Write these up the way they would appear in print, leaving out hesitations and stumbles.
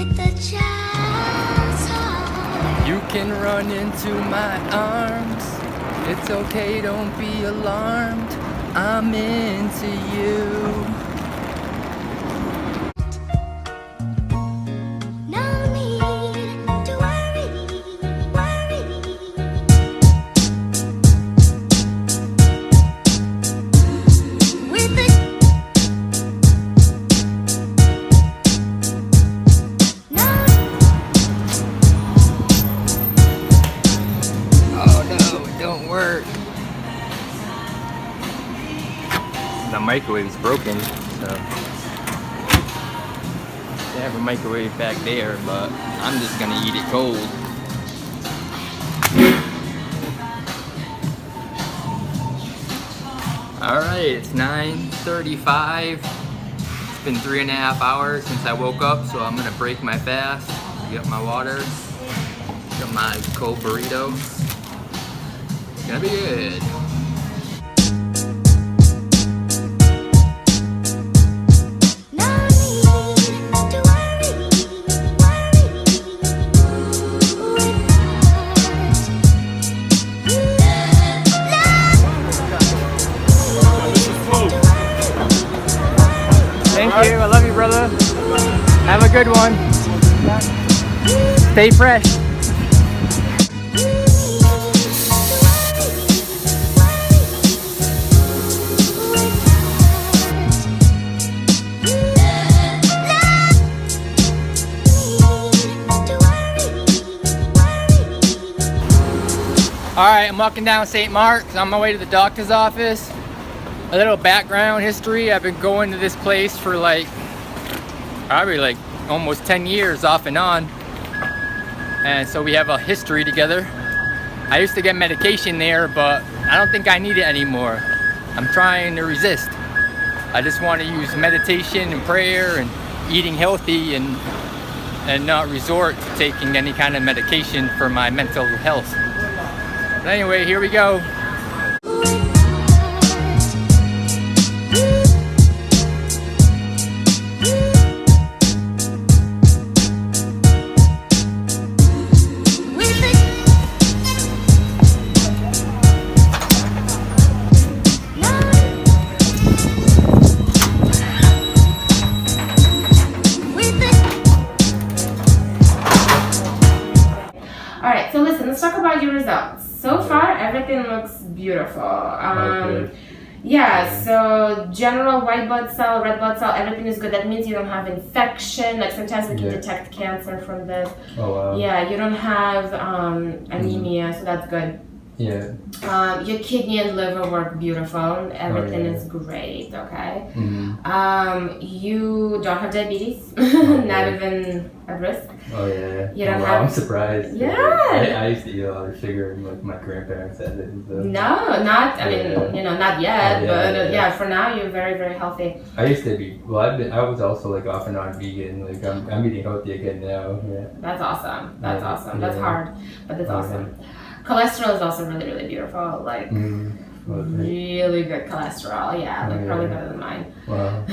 with the child's heart. You can run into my arms. It's okay, don't be alarmed. I'm into you. No need to worry. With the Oh no, it don't work. The microwave's broken, so they have a microwave back there, but I'm just gonna eat it cold. Alright, it's 9:35. It's been 3.5 hours since I woke up, so I'm gonna break my fast, get my water, get my cold burrito. It's gonna be good. no need to worry. Thank you, I love you, brother. Have a good one. Stay fresh. Alright, I'm walking down St. Mark's on my way to the doctor's office. A little background history. I've been going to this place for probably almost 10 years off and on. And so we have a history together. I used to get medication there, but I don't think I need it anymore. I'm trying to resist. I just want to use meditation and prayer and eating healthy and not resort to taking any kind of medication for my mental health. But anyway, here we go. Alright, so listen, let's talk about your results. So far, everything looks beautiful. Okay. Yeah, so general white blood cell, red blood cell, everything is good. That means you don't have infection. Like sometimes we can detect cancer from this. Oh wow. Yeah, you don't have anemia, so that's good. Yeah. Your kidney and liver work beautiful. Everything yeah. is great, okay? Mm-hmm. You don't have diabetes, Okay. not even at risk. Oh yeah. You don't wow, have- I'm surprised. Yeah. I used to eat a lot of sugar, and like my grandparents had it. So. No, not, I mean, Yeah. you know, not yet, Oh, yeah, but yeah. yeah, for now you're very, very healthy. I used to be. Well, I was also like off and on vegan. Like I'm eating healthy again now. Yeah. That's awesome. That's Yeah, awesome. That's yeah. hard, but that's Oh, awesome. Cholesterol is also really, really beautiful. Like, really good cholesterol. Yeah, like Yeah. probably better than mine. Wow.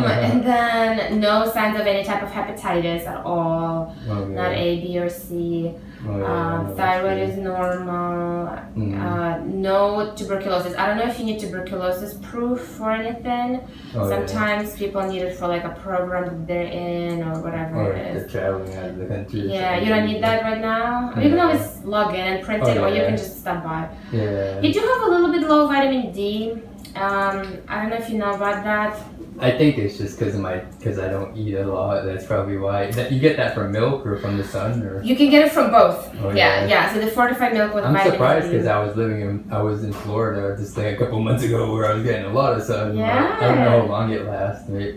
And then no signs of any type of hepatitis at all. Oh, yeah. Not A, B, or C. Oh, yeah. No, Thyroid that's is normal. Mhm. No tuberculosis. I don't know if you need tuberculosis proof or anything. Oh, Sometimes people need it for like a program that they're in or whatever Or it they're is. traveling out of the country. or Yeah, something. you don't need that right now. You can always log in and print it, or you yeah. can just stop by. Yeah. You do have a little bit low vitamin D. I don't know if you know about that. I think it's just because I don't eat a lot. That's probably why. You get that from milk or from the sun, or You can get it from both. Oh, yeah, yeah. yeah. So the fortified milk with I'm vitamin surprised D. because I was in Florida just like a couple months ago where I was getting a lot of sun. Yeah. I don't know how long it lasts. Right?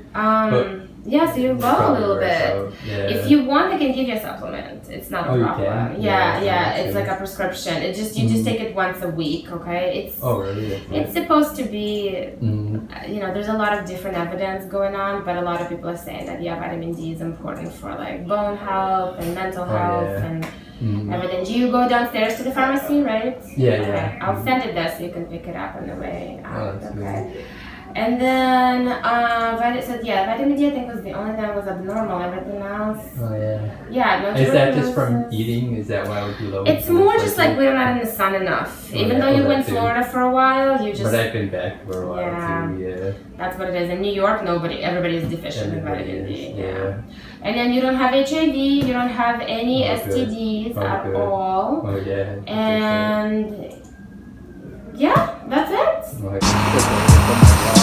Yeah, so you're low a little bit. Yeah. If you want, I can give you a supplement. It's not a Oh, you problem. can? Yeah, Yeah, yeah. that's It's good. like a prescription. It just you just take it once a week, okay? It's Oh really? it's supposed to be. Mm. You know, there's a lot of different evidence going on, but a lot of people are saying that yeah, vitamin D is important for like bone health and mental health yeah. and Mm. everything. Do you go downstairs to the pharmacy, right? Yeah, Okay. yeah. I'll send it there so you can pick it up on the way out. that's Okay. And then vitamin D I think was the only thing that was abnormal. Everything else, Oh yeah. yeah, no. Is that just from tuberculosis. eating? Is that why it would be low? It's more just like we're not in the sun enough. Oh, Even yeah, though you well, were in that too. Florida for a while, you just But I've been back for a while Yeah. too. Yeah. that's what it is. In New York, everybody is deficient in Everybody vitamin D. is, Yeah. And then you don't have HIV, you don't have any Oh, good. STDs Oh, at good. all. Oh yeah. And yeah, that's it. Oh my God.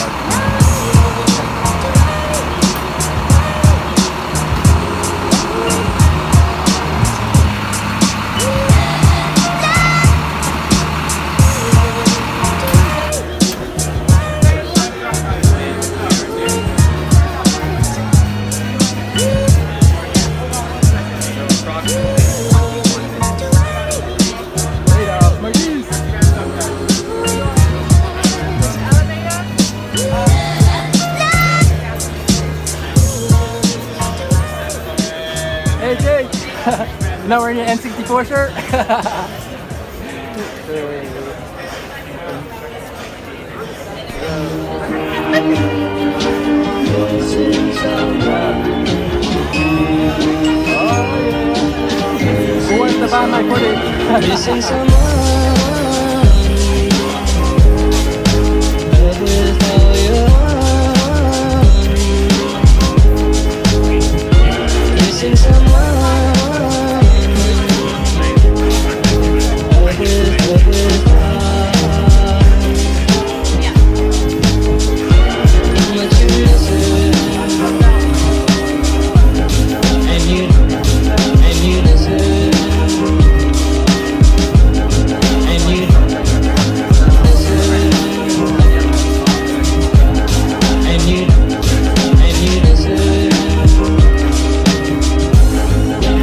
Hey Jake! Not wearing your N64 shirt? Who wants to buy my footage? Missing someone. Love is all yours. Missing someone. Love is how much you miss it. And you listen. And you listen.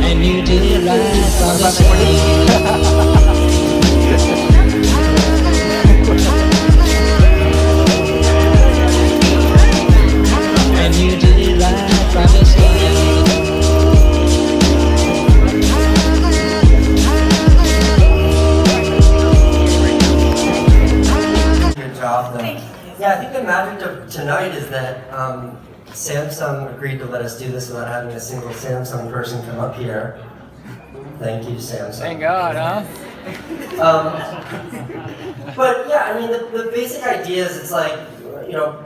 And you did it right from the start. And you did it right from the start. Good job, though. Yeah, I think the magic of tonight is that Samsung agreed to let us do this without having a single Samsung person come up here. Thank you, Samsung. Thank God, huh? But yeah, I mean, the basic idea is it's like, you know,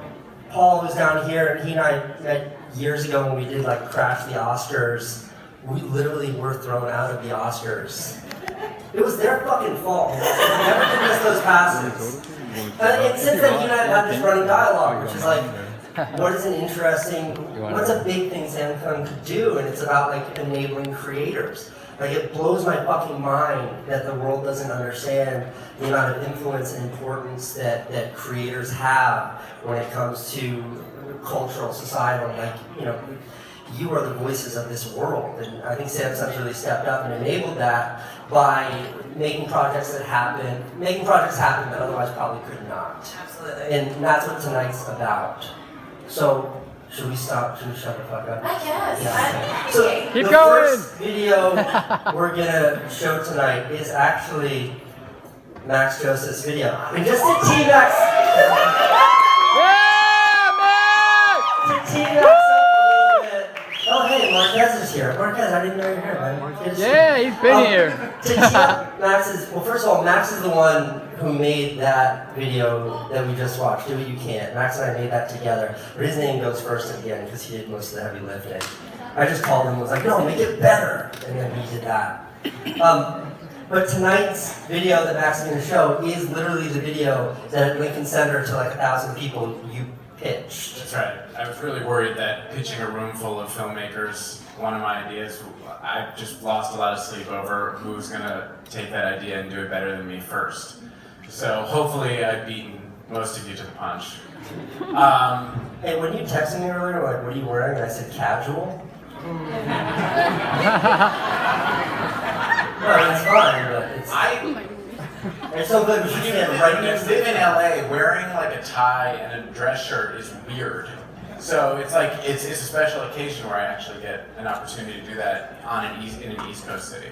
Paul was down here, and he and I met years ago when we did like Crash the Oscars. We literally were thrown out of the Oscars. It was their fucking fault. They never gave us those passes. And since then, he and I have had this running dialogue, which is like, what is an interesting, what's a big thing Samsung could do? And it's about like enabling creators. Like it blows my fucking mind that the world doesn't understand the amount of influence and importance that creators have when it comes to cultural, societal, like, you know, you are the voices of this world. And I think Samsung's really stepped up and enabled that by making projects that happen that otherwise probably could not. Absolutely. And that's what tonight's about. So, should we stop? Should we shut the fuck up? I guess. Yeah. So Keep the going. first video we're gonna show tonight is actually Max Joseph's video. And just to tee Max, to tee Max up a little bit. Oh hey, Marquez is here. Marquez, I didn't know you were here, man. Good to see you. Yeah, he's been here. To tee up well, first of all, Max is the one who made that video that we just watched. Do What You Can't. Max and I made that together. But his name goes first again because he did most of the heavy lifting. I just called him and was like, no, make it better. And then he did that. But tonight's video that Max is going to show is literally the video that at Lincoln Center to like 1,000 people you pitched. That's right. I was really worried that pitching a room full of filmmakers, one of my ideas, I just lost a lot of sleep over who's going to take that idea and do it better than me first. So hopefully I've beaten most of you to the punch. Hey, when you texted me earlier, like, what are you wearing? And I said, casual. No, it's fine, but it's so good. We should stand right next to live it. in LA, wearing like a tie and a dress shirt is weird. So it's like it's a special occasion where I actually get an opportunity to do that in an East Coast city.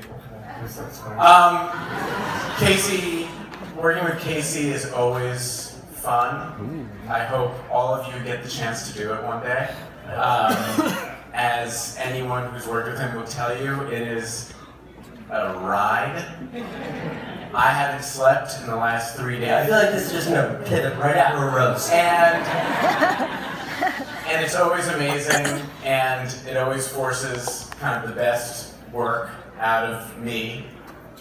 Casey, working with Casey is always fun. I hope all of you get the chance to do it one day. As anyone who's worked with him will tell you, it is a ride. I haven't slept in the last 3 days. I feel like this is just gonna pivot right after a roast. And it's always amazing, and it always forces kind of the best work out of me,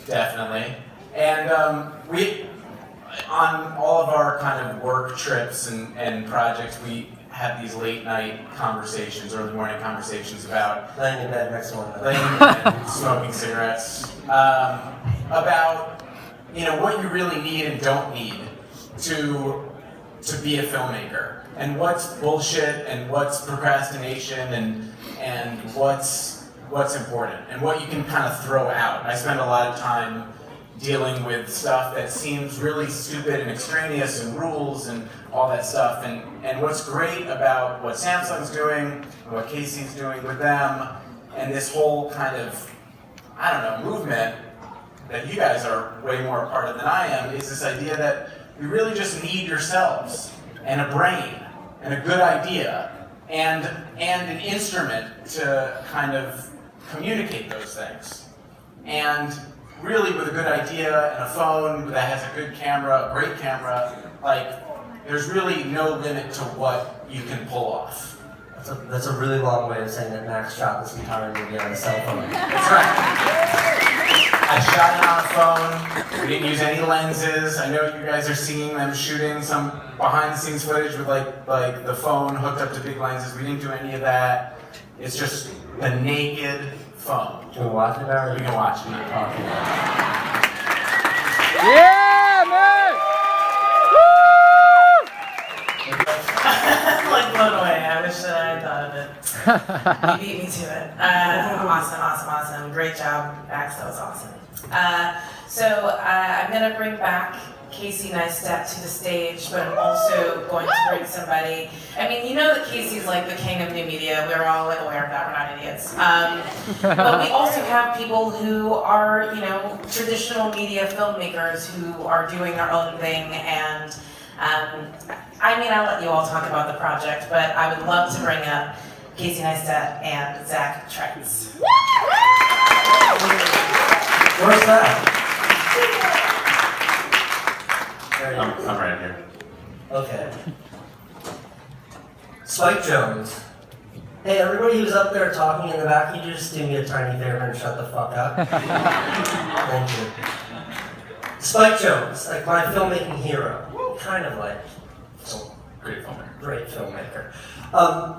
definitely. And we, on all of our kind of work trips and projects, we have these late night conversations, early morning conversations about Laying in bed next to one another. laying in bed, smoking cigarettes, about what you really need and don't need to be a filmmaker, and what's bullshit and what's procrastination and what's important and what you can kind of throw out. I spend a lot of time dealing with stuff that seems really stupid and extraneous and rules and all that stuff. And what's great about what Samsung's doing and what Casey's doing with them and this whole kind of, movement that you guys are way more a part of than I am is this idea that you really just need yourselves and a brain and a good idea and an instrument to kind of communicate those things. And really with a good idea and a phone that has a good camera, a great camera, there's really no limit to what you can pull off. That's a really long way of saying that Max shot this entire movie on a cell phone. That's right. I shot it on a phone. We didn't use any lenses. I know you guys are seeing them shooting some behind-the-scenes footage with like the phone hooked up to big lenses. We didn't do any of that. It's just the naked phone. Can we watch it now? We can watch it. Yeah, man! I'm like blown away. I wish that I had thought of it. You beat me to it. Awesome. Great job, Max. That was awesome. I'm going to bring back Casey Neistat to the stage, but I'm also going to bring somebody. I mean, you know that Casey's like the king of new media. We're all like aware of that. We're not idiots. But we also have people who are, traditional media filmmakers who are doing their own thing. And I'll let you all talk about the project, but I would love to bring up Casey Neistat and Zach Treitz. Where's that? I'm right here. Okay. Spike Jones. Hey, everybody who's up there talking in the back, can you just do me a tiny favor and shut the fuck up? Thank you. Spike Jones, like my filmmaking hero. Kind of like. Great filmmaker. Great filmmaker.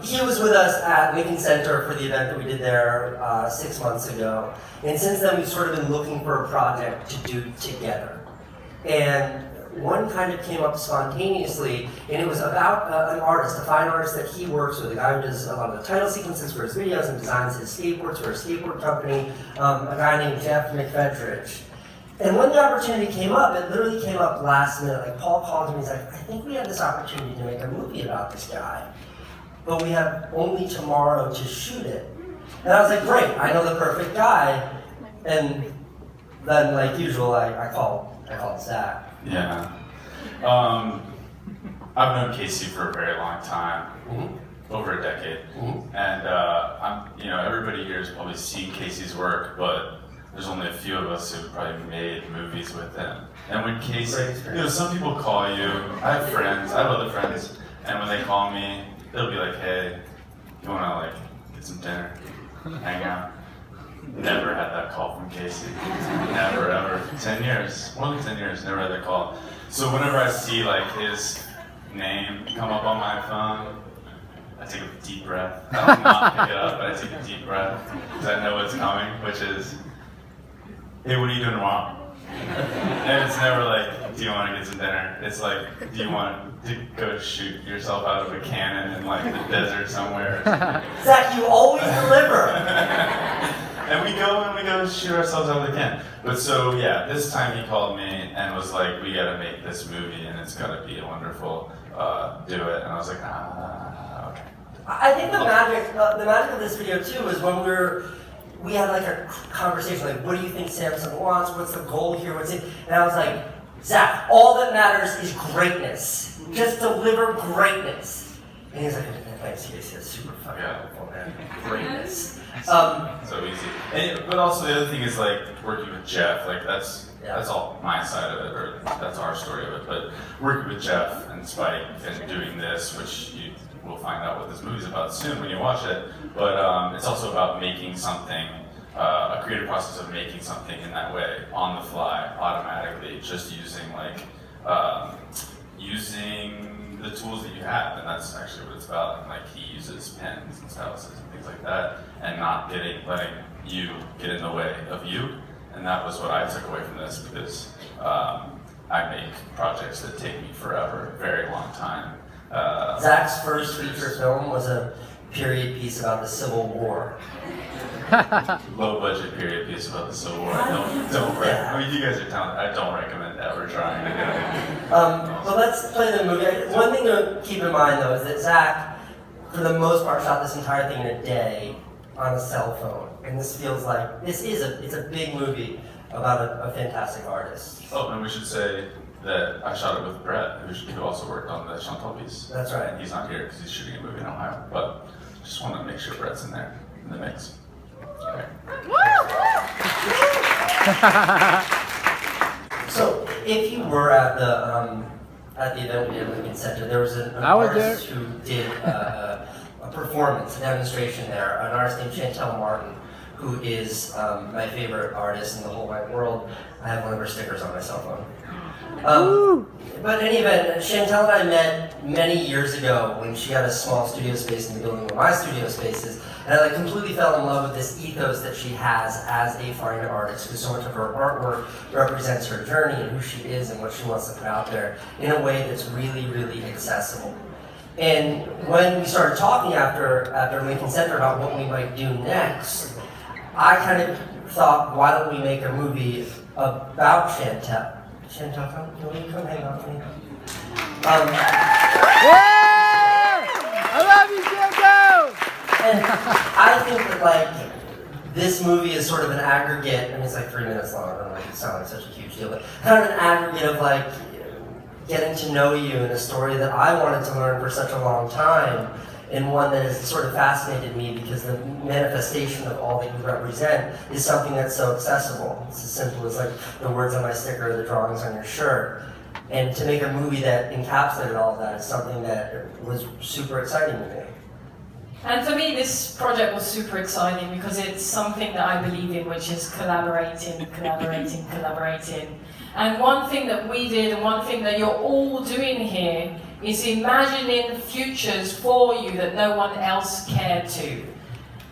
He was with us at Lincoln Center for the event that we did there 6 months ago. And since then, we've sort of been looking for a project to do together. And one kind of came up spontaneously, and it was about an artist, a fine artist that he works with, a guy who does a lot of the title sequences for his videos and designs his skateboards for a skateboard company, a guy named Jeff McFedridge. And when the opportunity came up, it literally came up last minute. Like Paul called me and he's like, I think we have this opportunity to make a movie about this guy, but we have only tomorrow to shoot it. And I was like, great, I know the perfect guy. And then, like usual, I called Zach. Yeah. I've known Casey for a very long time, over a decade. And everybody here has probably seen Casey's work, but there's only a few of us who've probably made movies with him. And when Casey, some people call you, I have friends, I have other friends, and when they call me, they'll be like, hey, you wanna get some dinner, hang out? Never had that call from Casey. Never, ever. 10 years, more than 10 years, never had that call. So whenever I see his name come up on my phone, I take a deep breath. I will not pick it up, but I take a deep breath because I know what's coming, which is, hey, what are you doing tomorrow? And it's never like, do you want to get some dinner? It's like, do you want to go shoot yourself out of a cannon in the desert somewhere? Zach, you always deliver. And we go shoot ourselves out of the can. But so yeah, this time he called me and was like, we gotta make this movie and it's gotta be wonderful. Do it. And I was like, okay. I think the magic of this video too is when we had a conversation, what do you think Samsung wants? What's the goal here? What's it? And I was like, Zach, all that matters is greatness. Just deliver greatness. And he's like, thanks, Casey, that's super fucking helpful, man. Greatness. So easy. But also the other thing is like working with Jeff, like that's all my side of it, or that's our story of it. But working with Jeff and Spike and doing this, which you will find out what this movie's about soon when you watch it. But it's also about making something, a creative process of making something in that way, on the fly, automatically, just using using the tools that you have, and that's actually what it's about. And like he uses pens and styluses and things like that, and not letting you get in the way of you. And that was what I took away from this, because I make projects that take me forever, a very long time. Zach's first feature film was a period piece about the Civil War. Low budget period piece about the Civil War. I mean, you guys are talented. I don't recommend ever trying to do it. But let's play the movie. One thing to keep in mind though is that Zach, for the most part, shot this entire thing in a day on a cell phone. And this feels like, it's a big movie about a fantastic artist. Oh, and we should say that I shot it with Brett, who also worked on the Shantell piece. That's right. And he's not here because he's shooting a movie in Ohio, but just want to make sure Brett's in there, in the mix. Okay. So, if you were at the event we did at Lincoln Center, there was an artist who did a performance, a demonstration there, an artist named Shantell Martin, who is my favorite artist in the whole wide world. I have one of her stickers on my cell phone. But in any event, Shantell and I met many years ago when she had a small studio space in the building where my studio space is, and I completely fell in love with this ethos that she has as a fine artist, because so much of her artwork represents her journey and who she is and what she wants to put out there in a way that's really, really accessible. And when we started talking after Lincoln Center about what we might do next, I kind of thought, why don't we make a movie about Shantell? Shantell, can you come hang out with me? I love you, Shantell! And I think that this movie is sort of an aggregate. I mean, it's 3 minutes long. I don't know, it sounds like such a huge deal, but kind of an aggregate of getting to know you in a story that I wanted to learn for such a long time, and one that has sort of fascinated me because the manifestation of all that you represent is something that's so accessible. It's as simple as the words on my sticker or the drawings on your shirt. And to make a movie that encapsulated all of that is something that was super exciting to me. And for me, this project was super exciting because it's something that I believe in, which is collaborating. And one thing that we did, and one thing that you're all doing here, is imagining futures for you that no one else cared to.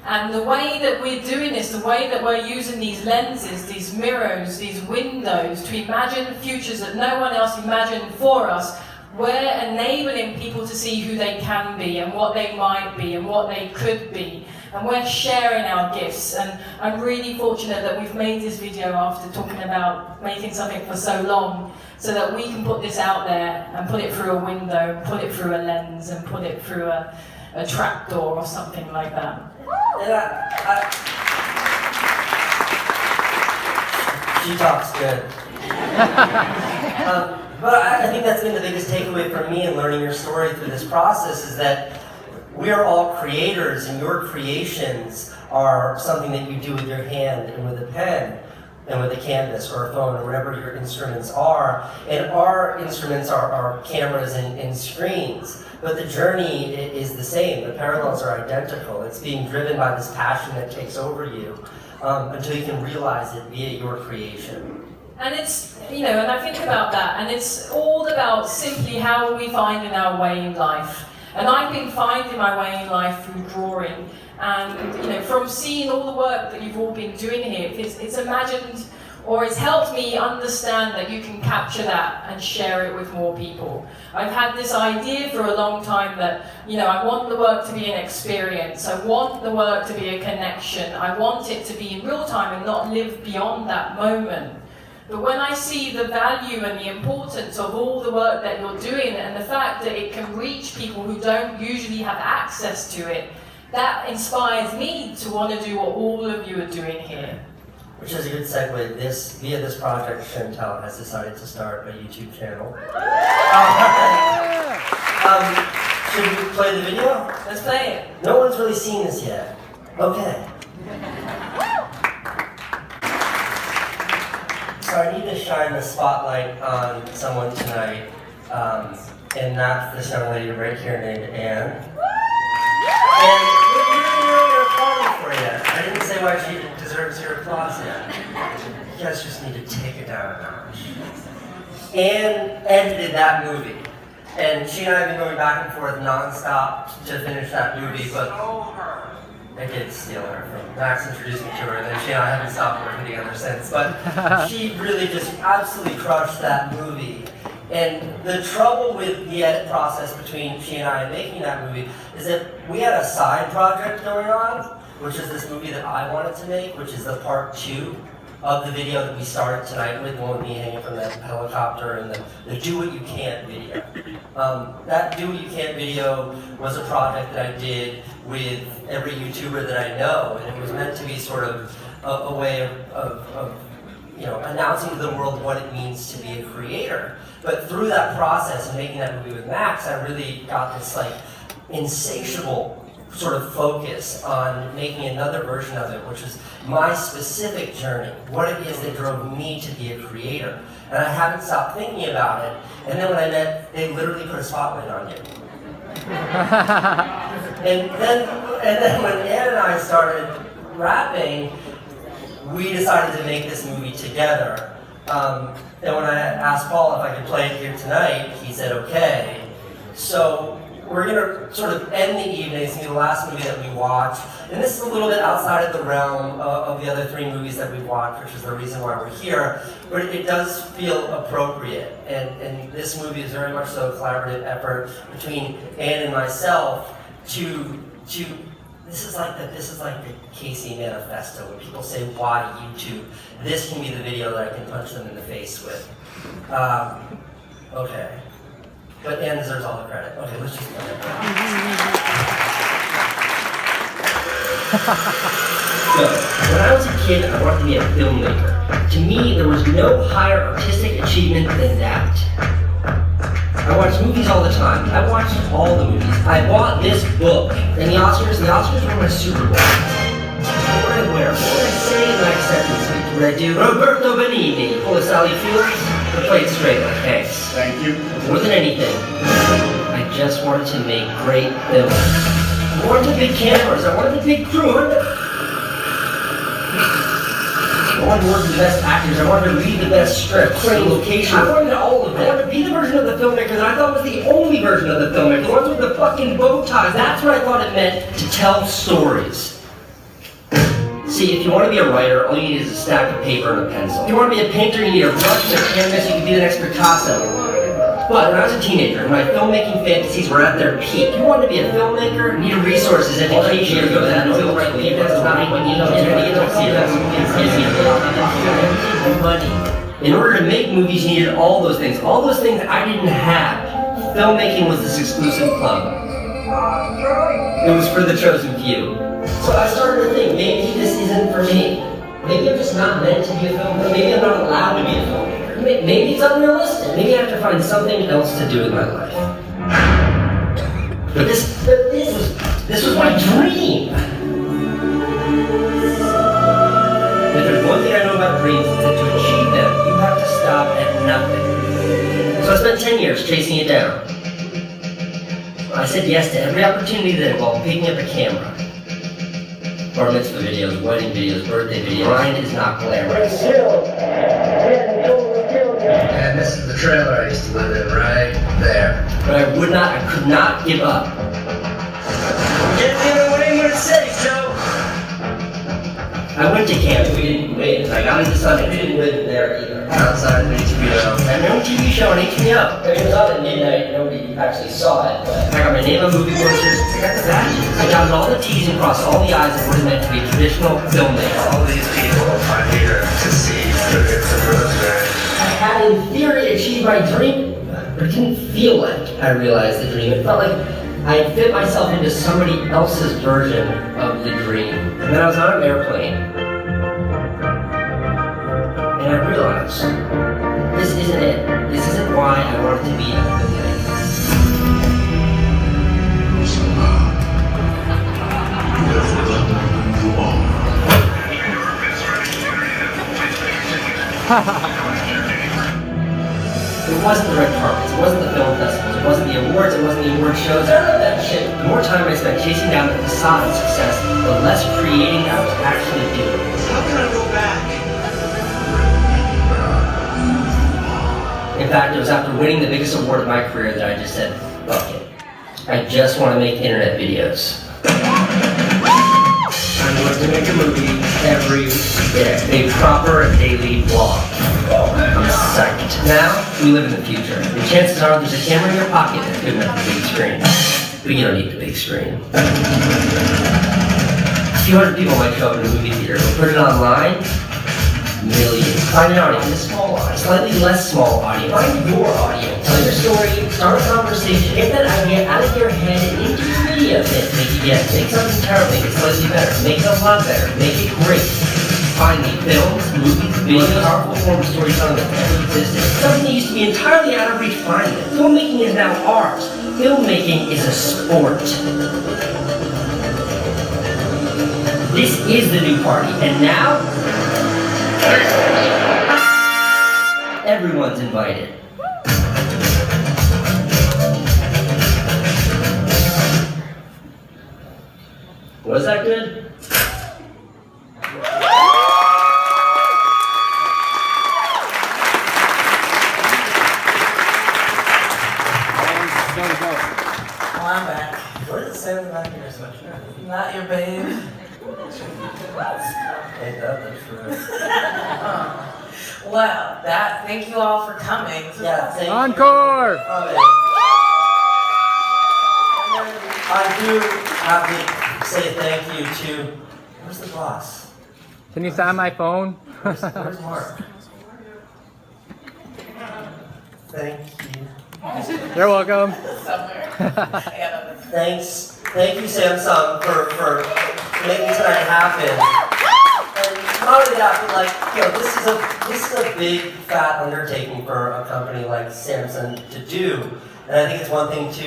And the way that we're doing this, the way that we're using these lenses, these mirrors, these windows to imagine futures that no one else imagined for us, we're enabling people to see who they can be and what they might be and what they could be. And we're sharing our gifts. And I'm really fortunate that we've made this video after talking about making something for so long, so that we can put this out there and put it through a window, put it through a lens, and put it through a trapdoor or something like that. And she talks good. But I think that's been the biggest takeaway for me in learning your story through this process, is that we are all creators, and your creations are something that you do with your hand and with a pen and with a canvas or a phone or whatever your instruments are. And our instruments are cameras and screens, but the journey is the same. The parallels are identical. It's being driven by this passion that takes over you until you can realize it via your creation. And it's, and I think about that, and it's all about simply how we find in our way in life. And I've been finding my way in life through drawing. And, from seeing all the work that you've all been doing here, it's imagined, or it's helped me understand that you can capture that and share it with more people. I've had this idea for a long time that, I want the work to be an experience. I want the work to be a connection. I want it to be in real time and not live beyond that moment. But when I see the value and the importance of all the work that you're doing and the fact that it can reach people who don't usually have access to it, that inspires me to want to do what all of you are doing here. which is a good segue. Via this project, Shantell has decided to start a YouTube channel. Should we play the video? Let's play it. No one's really seen this yet. Okay. So I need to shine the spotlight on someone tonight, and that's this young lady right here named Anne. And you're applauding for you. I didn't say why she deserves your applause yet. You guys just need to take it down a notch. Anne edited that movie. And she and I have been going back and forth nonstop to finish that movie, but I did steal her from Max, introduced me to her, and then she and I haven't stopped working together since. But she really just absolutely crushed that movie. And the trouble with the edit process between she and I making that movie is that we had a side project going on, which is this movie that I wanted to make, which is the part 2 of the video that we started tonight with, the one with me hanging from the helicopter and the Do What You Can't video. That Do What You Can't video was a project that I did with every YouTuber that I know, and it was meant to be sort of a way of announcing to the world what it means to be a creator. But through that process of making that movie with Max, I really got this like insatiable sort of focus on making another version of it, which is my specific journey, what it is that drove me to be a creator. And I haven't stopped thinking about it. And then when I met, they literally put a spotlight on you. and then when Ann and I started rapping, we decided to make this movie together. And when I asked Paul if I could play it here tonight, he said okay. So we're going to sort of end the evening. It's going to be the last movie that we watch. And this is a little bit outside of the realm of the other 3 movies that we've watched, which is the reason why we're here. But it does feel appropriate. And this movie is very much so a collaborative effort between Ann and myself to this is like the Casey manifesto, when people say, why YouTube? This can be the video that I can punch them in the face with. Okay. But Ann deserves all the credit. Okay, let's just play it. So, when I was a kid, I wanted to be a filmmaker. To me, there was no higher artistic achievement than that. I watched movies all the time. I watched all the movies. I bought this book. And the Oscars were my Super Bowl. What would I wear? What would I say in my acceptance speech? Would I do Roberto Benigni, pull a Sally Fields, or play it straight like Hanks? Thank you. More than anything, I just wanted to make great films. I wanted the big cameras, I wanted the big crew, I wanted to work with the best actors, I wanted to read the best scripts, the location. I wanted all of it. I wanted to be the version of the filmmaker that I thought was the only version of the filmmaker, the ones with the fucking bow ties. That's what I thought it meant to tell stories. See, if you want to be a writer, all you need is a stack of paper and a pencil. If you want to be a painter, you need a brush and a canvas, you can be the next Picasso. But when I was a teenager, my filmmaking fantasies were at their peak. If you want to be a filmmaker, you need resources, education, you go to that film right leave, that's not when you don't get money. In order to make movies, you needed all those things. All those things I didn't have. Filmmaking was this exclusive club. It was for the chosen few. So I started to think, maybe this isn't for me. Maybe I'm just not meant to be a filmmaker. Maybe I'm not allowed to be a filmmaker. Maybe it's unrealistic. Maybe I have to find something else to do with my life. But this was my dream. If there's one thing I know about dreams, it's that to achieve them, you have to stop at nothing. So I spent 10 years chasing it down. I said yes to every opportunity that involved picking up a camera. Bar mitzvah videos, wedding videos, birthday videos. Grind is not glamorous. And this is the trailer I used to live in, right there. But I could not give up. Get the other way when it's safe, Joe! I went to camp, we didn't wait. I got into Sunday, we didn't live there either. Outside of HBO. I had my own TV show on HBO. It was on at midnight, nobody actually saw it, but I got my name on movie posters, I got the badges. I got all the T's and crossed all the I's of what it meant to be a traditional filmmaker. All these people are here to see the rosary. I had in theory achieved my dream, but it didn't feel like I realized the dream. It felt like I had fit myself into somebody else's version of the dream. And then I was on an airplane. I realized this isn't it. This isn't why I wanted to be a filmmaker. It wasn't the red carpets, it wasn't the film festivals, it wasn't the awards, it wasn't the award shows, none of that shit. The more time I spent chasing down the facade of success, the less creating I was actually doing. How can I go back? In fact, it was after winning the biggest award of my career that I just said, fuck it. I just want to make internet videos. I'm going to make a movie every day. A proper daily vlog. I'm psyched. Now, we live in the future. The chances are there's a camera in your pocket that's good enough for the big screen. But you don't need the big screen. A few hundred people might show up in a movie theater, but put it online, millions. Find an audience, a small audience, slightly less small audience. Find your audience. Tell your story, start a conversation, get that idea out of your head and into your video bit. Make something terrible, make it slightly better, make it a lot better, make it great. Find me films, movies, videos, powerful form of storytelling that never existed. Something that used to be entirely out of reach, find it. Filmmaking is now ours. Filmmaking is a sport. This is the new party, and now everyone's invited. Was that good? Well, I'm back. What does it say on the back of your sweatshirt? Not your babe. Ain't that the truth? Well, thank you all for coming. Yeah, thank you. Encore! I do have to say thank you to, where's the boss? Can you sign my phone? Where's Mark? Thank you. You're welcome. Somewhere. Thank you, Samsung, for making tonight happen. And not only that, but like, this is a big fat undertaking for a company like Samsung to do. And I think it's one thing to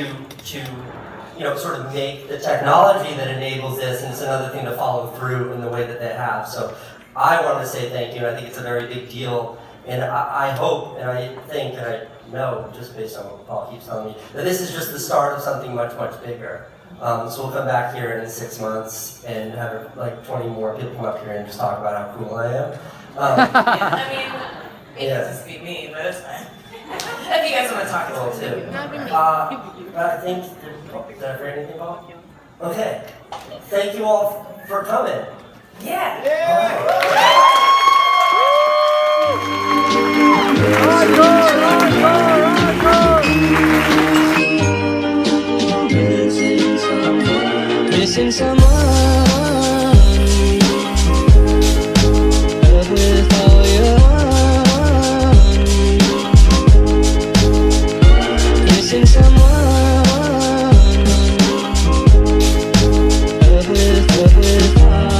sort of make the technology that enables this, and it's another thing to follow through in the way that they have. So I want to say thank you, and I think it's a very big deal. And I hope, and I think, and I know, just based on what Paul keeps telling me, that this is just the start of something much, much bigger. So we'll come back here in 6 months and have like 20 more people come up here and just talk about how cool I am. It doesn't just be me, but it's fine. If you guys want to talk, Well, too. I think, did I forget anything, Paul? Okay. Thank you all for coming. yeah. Missing someone, love with all your heart. Missing someone, love with heart.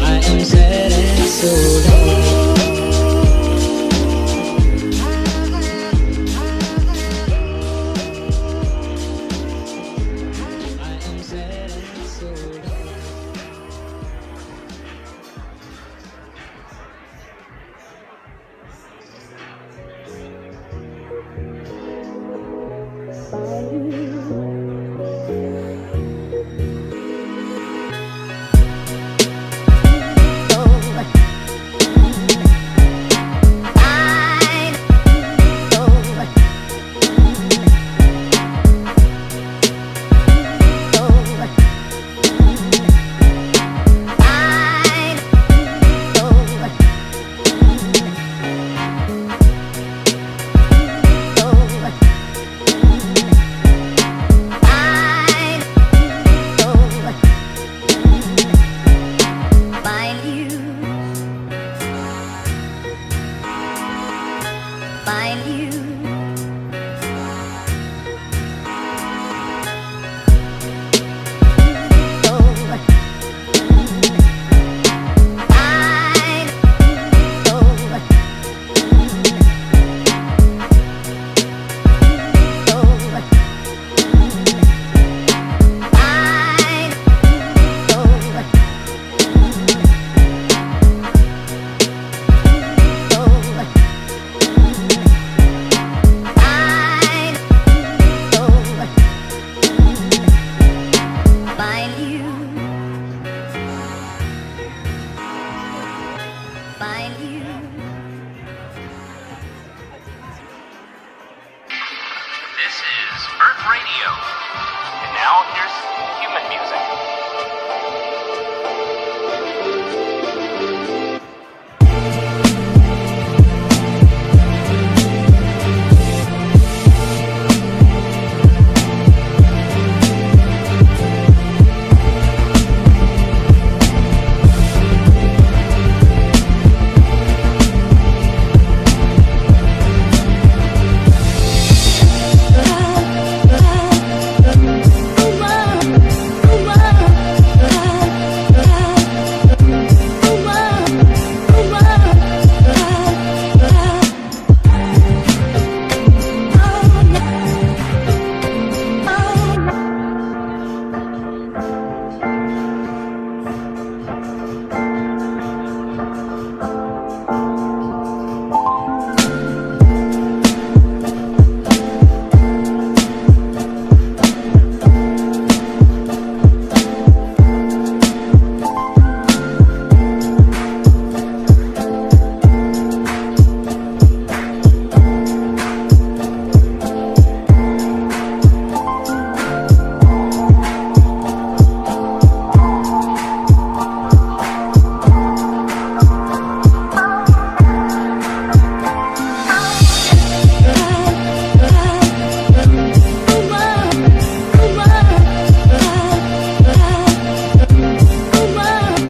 I am sad and so lonely. I am sad and so lonely. This is Earth Radio. And now here's human music.